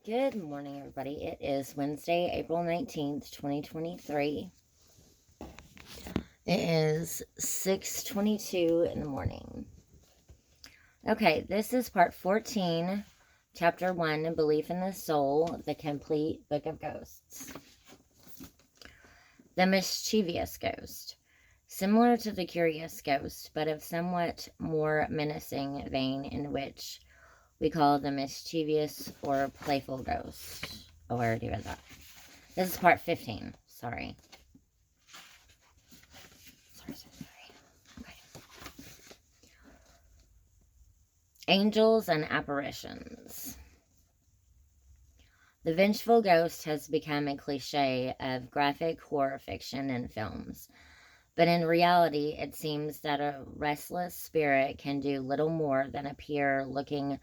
Good morning, everybody. It is Wednesday, April 19th, 2023. It is 6:22 in the morning. Okay, this is part 14, chapter 1, Belief in the Soul, the complete book of ghosts. The mischievous ghost. Similar to the curious ghost, but of somewhat more menacing vein, in which we call the mischievous or playful ghost. Oh, I already read that. This is part 15. Sorry. Okay. Angels and apparitions. The vengeful ghost has become a cliche of graphic horror fiction and films. But in reality, it seems that a restless spirit can do little more than appear looking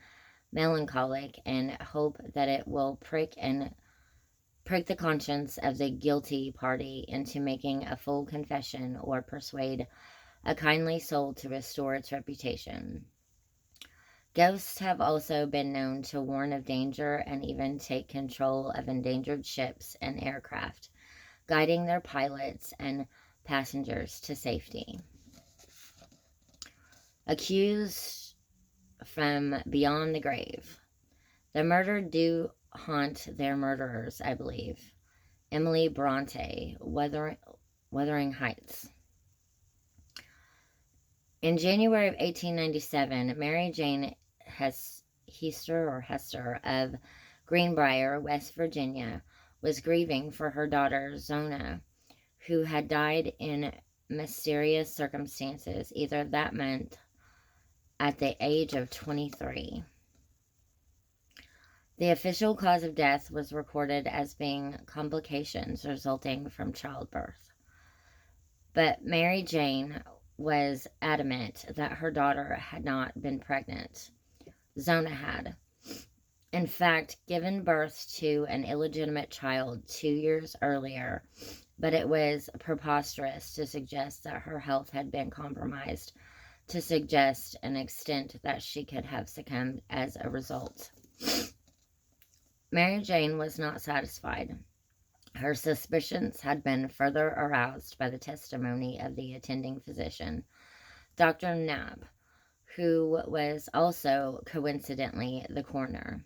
melancholic and hope that it will prick the conscience of the guilty party into making a full confession or persuade a kindly soul to restore its reputation. Ghosts have also been known to warn of danger and even take control of endangered ships and aircraft, guiding their pilots and passengers to safety. Accused from beyond the grave. The murdered do haunt their murderers, I believe. Emily Bronte, Wuthering Heights. In January of 1897, Mary Jane Hester of Greenbrier, West Virginia, was grieving for her daughter Zona, who had died in mysterious circumstances either that month at the age of 23. The official cause of death was recorded as being complications resulting from childbirth. But Mary Jane was adamant that her daughter had not been pregnant. Zona had, in fact, given birth to an illegitimate child 2 years earlier, but it was preposterous to suggest that her health had been compromised to suggest an extent that she could have succumbed as a result. Mary Jane was not satisfied. Her suspicions had been further aroused by the testimony of the attending physician, Dr. Knapp, who was also, coincidentally, the coroner.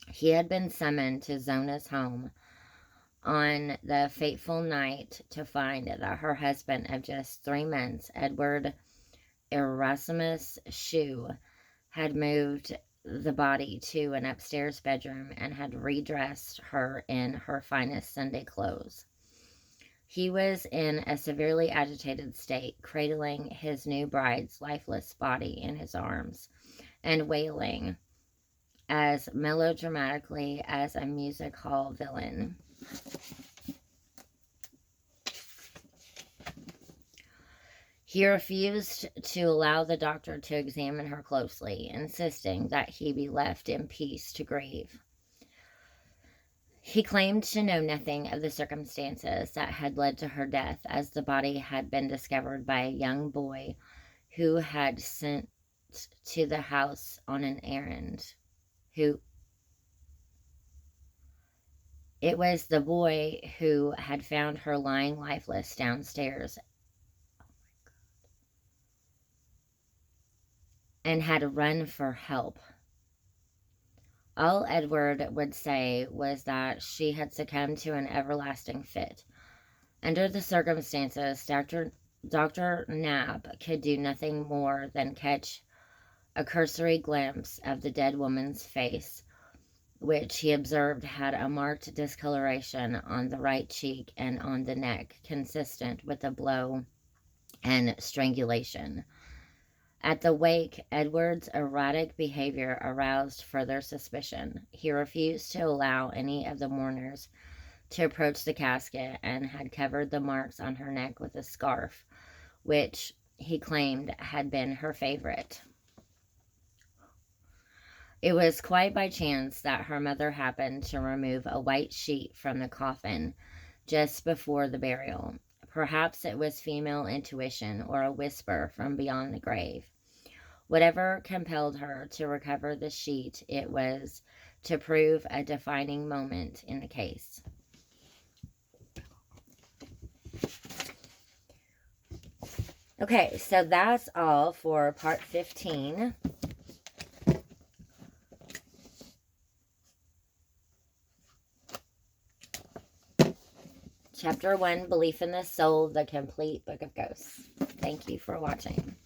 He had been summoned to Zona's home on the fateful night to find that her husband of just 3 months, Edward Erasmus Shue, had moved the body to an upstairs bedroom and had redressed her in her finest Sunday clothes. He was in a severely agitated state, cradling his new bride's lifeless body in his arms and wailing as melodramatically as a music hall villain. He refused to allow the doctor to examine her closely, insisting that he be left in peace to grieve. He claimed to know nothing of the circumstances that had led to her death, as the body had been discovered by a young boy who had sent to the house on an errand. It was the boy who had found her lying lifeless downstairs and had run for help. All Edward would say was that she had succumbed to an everlasting fit. Under the circumstances, Dr. Knapp could do nothing more than catch a cursory glimpse of the dead woman's face, which he observed had a marked discoloration on the right cheek and on the neck, consistent with a blow and strangulation. At the wake, Edward's erratic behavior aroused further suspicion. He refused to allow any of the mourners to approach the casket and had covered the marks on her neck with a scarf, which he claimed had been her favorite. It was quite by chance that her mother happened to remove a white sheet from the coffin just before the burial. Perhaps it was female intuition or a whisper from beyond the grave. Whatever compelled her to recover the sheet, it was to prove a defining moment in the case. Okay, so that's all for part 15. Chapter 1, Belief in the Soul, the Complete Book of Ghosts. Thank you for watching.